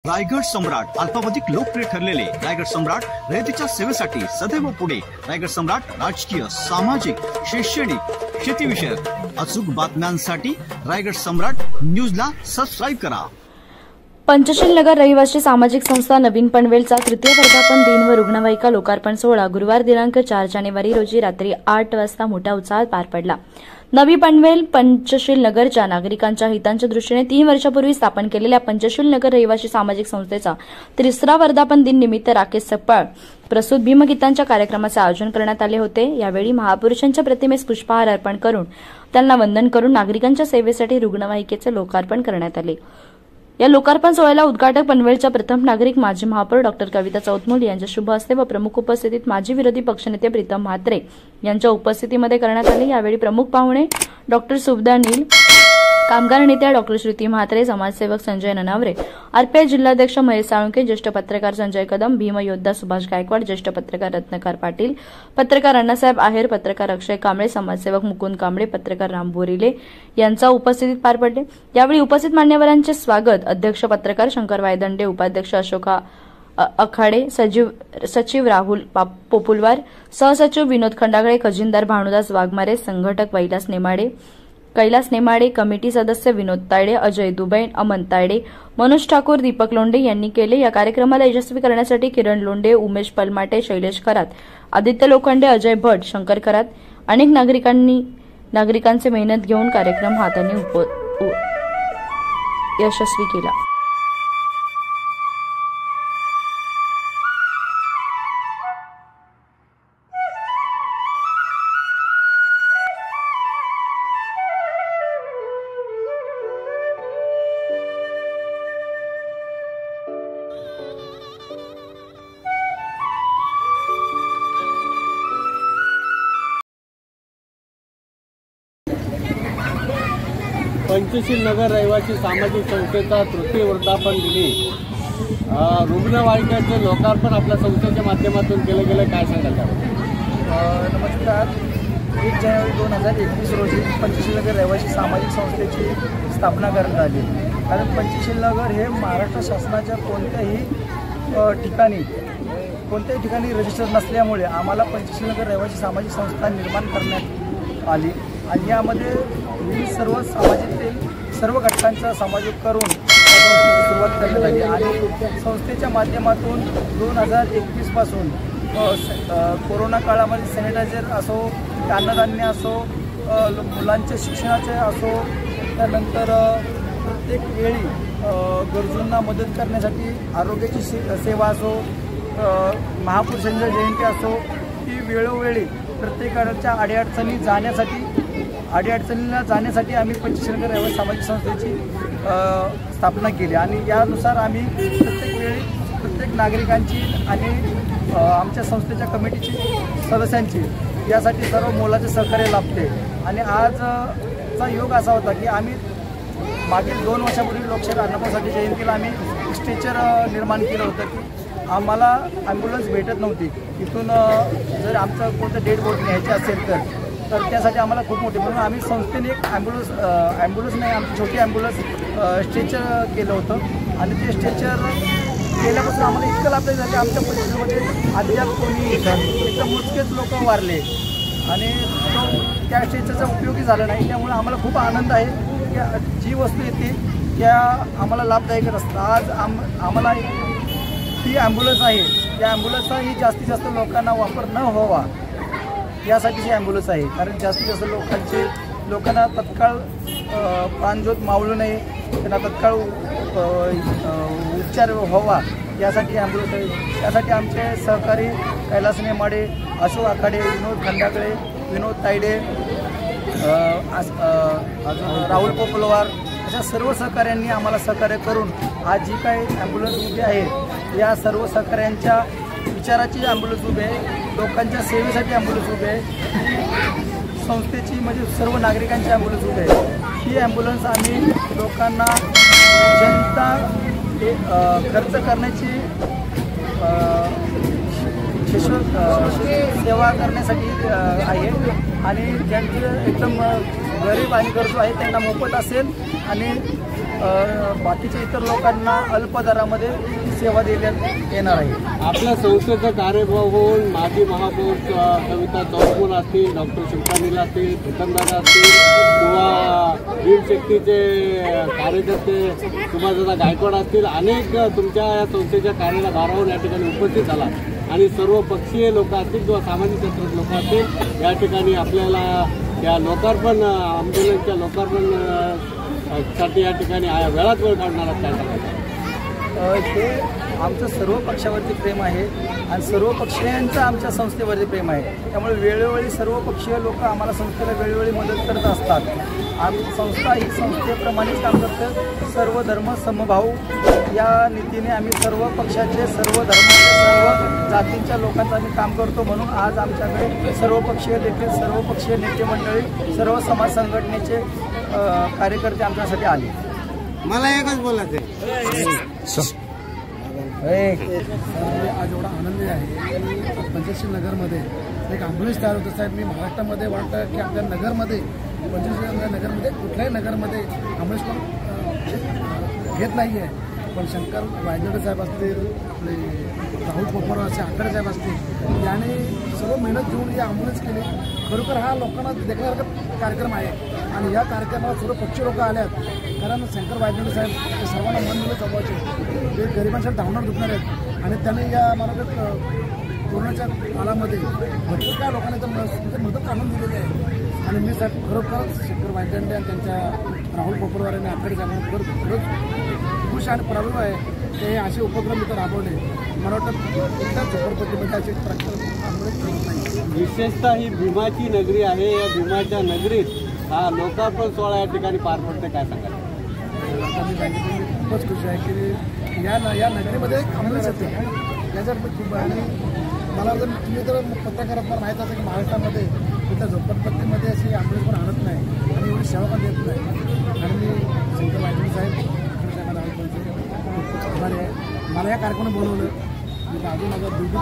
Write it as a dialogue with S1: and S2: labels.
S1: रायगड सम्राट अल्पावधीत लोकप्रिय ठरलेले रायगड सम्राट रयतेच्या सेवेसाठी सदैव पुढे। रायगड सम्राट राजकीय, सामाजिक, शैक्षणिक, शेतीविषयक अचूक बातम्यांसाठी रायगड सम्राट न्यूजला सबस्क्राइब करा।
S2: पंचशील नगर रहिवासी सामाजिक संस्था नवीन पनवेलचा तृतीय वर्धापन दिन व रुग्णवाहिका लोकार्पण सोहळा गुरुवार दिनांक 4 जानेवारी रोजी रात्री 8 वाजता मोठ्या उत्साहात पार पडला। नवी पनवेल पंचशील नगरच्या नागरिकांच्या हितांच्या दृष्टीने 3 वर्षापूर्वी स्थापन केलेल्या पंचशील नगर रहिवासी सामाजिक संस्थेचा तिसरा वर्धापन दिन निमित्त राकेश सपकाळ प्रस्तुत भीमगीतांच्या कार्यक्रमाचे आयोजन करण्यात आले होते। यावेळी महापुरुषांच्या प्रतिमेस पुष्पहार अर्पण करून त्यांना वंदन करून नागरिकांच्या सेवेसाठी रुग्णवाहिकेचे लोकार्पण करण्यात आले। या लोकार्पण सोहळ्याला उद्घाटक पनवेलच्या प्रथम नागरिक माजी महापौर डॉ. कविता चौतमोल यांच्या शुभ हस्ते व प्रमुख उपस्थितीत माजी विरोधी पक्षनेते प्रीतम म्हात्रे यांच्या उपस्थितीमध्ये करण्यात आले। यावेळी प्रमुख पाहुणे डॉ. सुभदा नील, कामगार नेत्या डॉ. श्रुती म्हात्रे, समाजसेवक संजय ननावरे, आरपीआय जिल्हाध्यक्ष महेश साळुंके, ज्येष्ठ पत्रकार संजय कदम, भीमयोद्धा सुभाष गायकवाड, ज्येष्ठ पत्रकार रत्नकार पाटील, पत्रकार अण्णासाहेब आहेर, पत्रकार अक्षय कांबळे, समाजसेवक मुकुंद कांबळे, पत्रकार राम बोरिले यांचा उपस्थितीत पार पडले। यावेळी उपस्थित मान्यवरांचे स्वागत अध्यक्ष पत्रकार शंकर वायदंडे, उपाध्यक्ष अशोका अखाडे, सचिव राहुल पोपुलवार, सहसचिव विनोद खंडागळे, खजिनदार भानुदास वाघमारे, संघटक कैलास नेमाडे, कमिटी सदस्य विनोद तायडे, अजय दुबे, अमन तायडे, मनोज ठाकूर, दीपक लोंढे यांनी केले। या कार्यक्रमाला यशस्वी करण्यासाठी किरण लोंढे, उमेश पलमाटे, शैलेश खरात, आदित्य लोखंडे, अजय भट, शंकर खरात अनेक नागरिकांचे मेहनत घेऊन कार्यक्रम हाताने यशस्वी केला।
S3: पंचशील नगर रहिवासी सामाजिक संस्थेचा तृतीय वर्धापन दिनी रुग्णवाहिकेचे लोकार्पण आपल्या संस्थेच्या माध्यमातून केलं गेलं, काय सांगाल?
S4: नमस्कार। 1 जानेवारी 2021 रोजी पंचशील नगर रहिवासी सामाजिक संस्थेची स्थापना करण्यात आली। कारण पंचशील नगर हे महाराष्ट्र शासनाच्या कोणत्याही ठिकाणी रजिस्टर नसल्यामुळे आम्हाला पंचशील नगर रहिवासी सामाजिक संस्था निर्माण करण्यात आली आणि यामध्ये सर्व समाजातील सर्व घटकांचा समावेश करून सुरुवात करण्यात आली आणि संस्थेच्या माध्यमातून 2021 पासून कोरोना काळामध्ये सॅनिटायझर असो, अन्नधान्य असो, मुलांच्या शिक्षणाचे असो, त्यानंतर प्रत्येक वेळी गरजूंना मदत करण्यासाठी आरोग्याची सेवा असो, महापुरुषांच्या जयंती असो, ती वेळोवेळी प्रत्येकाच्या अडीअडचणीला जाण्यासाठी आम्ही पंचशील नगर रहिवासी सामाजिक संस्थेची स्थापना केली आणि यानुसार आम्ही प्रत्येक नागरिकांची आणि आमच्या संस्थेच्या कमिटीची सदस्यांची यासाठी सर्व मोलाचे सहकार्य लाभते। आणि आजचा योग असा होता की आम्ही मागील 2 वर्षापूर्वी लोकशाहीर अण्णाभाऊसाठी जयंतीला आम्ही स्ट्रेचर निर्माण केलं होतं की आम्हाला ॲम्ब्युलन्स भेटत नव्हती। इथून जर आमचं कोणतं डेड बॉडी न्यायची असेल तर त्यासाठी आम्हाला खूप मोठी, म्हणून आम्ही संस्थेने एक ॲम्ब्युलन्स नाही, आमची छोटी ॲम्ब्युलन्स स्ट्रेचर केलं होतं आणि ते स्ट्रेचर केल्यापासून आम्हाला इतकं लाभ झालं की आमच्या परिसरामध्ये अद्याप कोणी एकदम मोजकेच लोक वारले आणि त्या स्ट्रेचरचा उपयोगी झाला नाही। त्यामुळे आम्हाला खूप आनंद आहे की जी वस्तू येते त्या आम्हाला लाभदायकच असतं। आज आम्हाला ती ॲम्ब्युलन्स आहे, त्या ॲम्ब्युलन्सचाही जास्तीत जास्त लोकांना वापर न व्हावा यासाठी ही ॲम्ब्युलन्स आहे। कारण जास्तीत जास्त लोकांना तत्काळ प्राणज्योत मावळू नये, त्यांना तत्काळ उपचार व्हावा यासाठी ॲम्ब्युलन्स आहे। त्यासाठी आमचे सहकारी कैलास नेमाडे, अशोक आखाडे, विनोद खंडागळे, विनोद तायडे, राहुल पोपुलवार अशा सर्व सहकाऱ्यांनी आम्हाला सहकार्य करून आज जी काही ॲम्ब्युलन्स उभी आहे या सर्व सहकाऱ्यांच्या विचाराची ॲम्ब्युलन्स उभी आहे, लोकांच्या सेवेसाठी ॲम्ब्युलन्स उभी आहे, संस्थेची म्हणजे सर्व नागरिकांची ॲम्ब्युलन्स उभी आहे। ही ॲम्ब्युलन्स आम्ही लोकांना जनता खर्च करण्याची सेवा करण्यासाठी आहे आणि ज्यांचे एकदम गरीब आणि गरजू आहे त्यांना मोफत असेल आणि बाकीच्या इतर लोकांना अल्प दरामध्ये सेवा देण्यात येणार आहे.
S3: आपल्या संस्थेचा कार्यभाग होऊन माजी महापौर कविता चौगुण असतील, डॉक्टर शिवकानीला असतील, प्रीतमदादा असतील किंवा भीमशक्तीचे कार्यकर्ते सुभाषदादा गायकवाड असतील, अनेक तुमच्या या संस्थेच्या कार्याला भारावून या ठिकाणी उपस्थित झाला आणि सर्व पक्षीय लोक असतील किंवा सामाजिक क्षेत्रात लोक असतील या ठिकाणी आपल्याला या लोकार्पण आंदोलनाच्या लोकार्पण साठी या ठिकाणी वेळात वेळ काढणार काय सांगायचं?
S4: हे आमचं सर्व पक्षावरती प्रेम आहे आणि सर्व पक्षीयांचं आमच्या संस्थेवरती प्रेम आहे. त्यामुळे वेळोवेळी सर्व पक्षीय लोक आम्हाला संस्थेला वेळोवेळी मदत करत असतात. आमची संस्था ही संस्थेप्रमाणेच काम करते. सर्व धर्म समभाव या नीतीने आम्ही सर्व पक्षाचे, सर्व धर्माचे, सर्व जातींच्या लोकांचं आम्ही काम करतो. म्हणून आज आमच्याकडे सर्व पक्षीय देखील, सर्व पक्षीय नेते मंडळी, सर्व समाज संघटनेचे कार्यकर्ते आमच्यासाठी आले.
S3: मला एकच बोलायचं
S5: आज एवढा आनंदी आहे की पंचशील नगरमध्ये एक ॲम्ब्युलन्स तयार होतं. साहेब, मी महाराष्ट्रामध्ये वाटतं की आपल्या नगरमध्ये, पंचशील नगरमध्ये, कुठल्याही नगरमध्ये ॲम्ब्युलन्स पण घेत नाही आहे. पण शंकर वायगडे साहेब असतील, आपले राहुल पोपर असे आकडे साहेब असतील, याने सर्व मेहनत घेऊन ही ॲम्ब्युलन्स केली. खरोखर हा लोकांना देखण्यासारखा कार्यक्रम आहे आणि या कार्यक्रमाला सर्व पक्षी लोक आले आहेत. कारण शंकर वायगडे साहेब हे सर्वांना मन दिलं जवळचे, ते गरिबांसाठी धावणार दुखणार आहेत आणि त्यांनी या मला कोरोनाच्या काळामध्ये भरपूर काय लोकांनी तर मदत आणून दिलेली आहे. आणि मी साहेब खरोखरच शंकर वायगडे आणि त्यांच्या राहुल पोपरवार यांनी आकडे साहेबांना खरंच खुश आणि प्रभावी आहे. ते असे उपक्रम इथं राबवले. मला वाटतं इतर झोपडपट्टीमध्ये असे प्रकार
S3: विशेषतः ही भीमाची नगरी आहे. या भीमाच्या नगरीत हा लोकार्पण सोहळा या ठिकाणी पार पडते, काय सांगाल?
S5: खूपच खुशी आहे की या नगरीमध्ये एक ॲम्ब्युलन्स येते. याच्यात खूप आणि मला जर तुम्ही जर पत्रकारात मला माहीत असेल की महाराष्ट्रामध्ये तिथल्या झोपडपट्टीमध्ये अशी ॲम्ब्युलन्स पण आणत नाही आणि एवढी सेवा पण देत नाही. आणि मी शंकर वायगडे साहेब खूप आभारी आहे. मला या कार्यक्रमात बोलवलं. मी अजून माझा दुर्बीत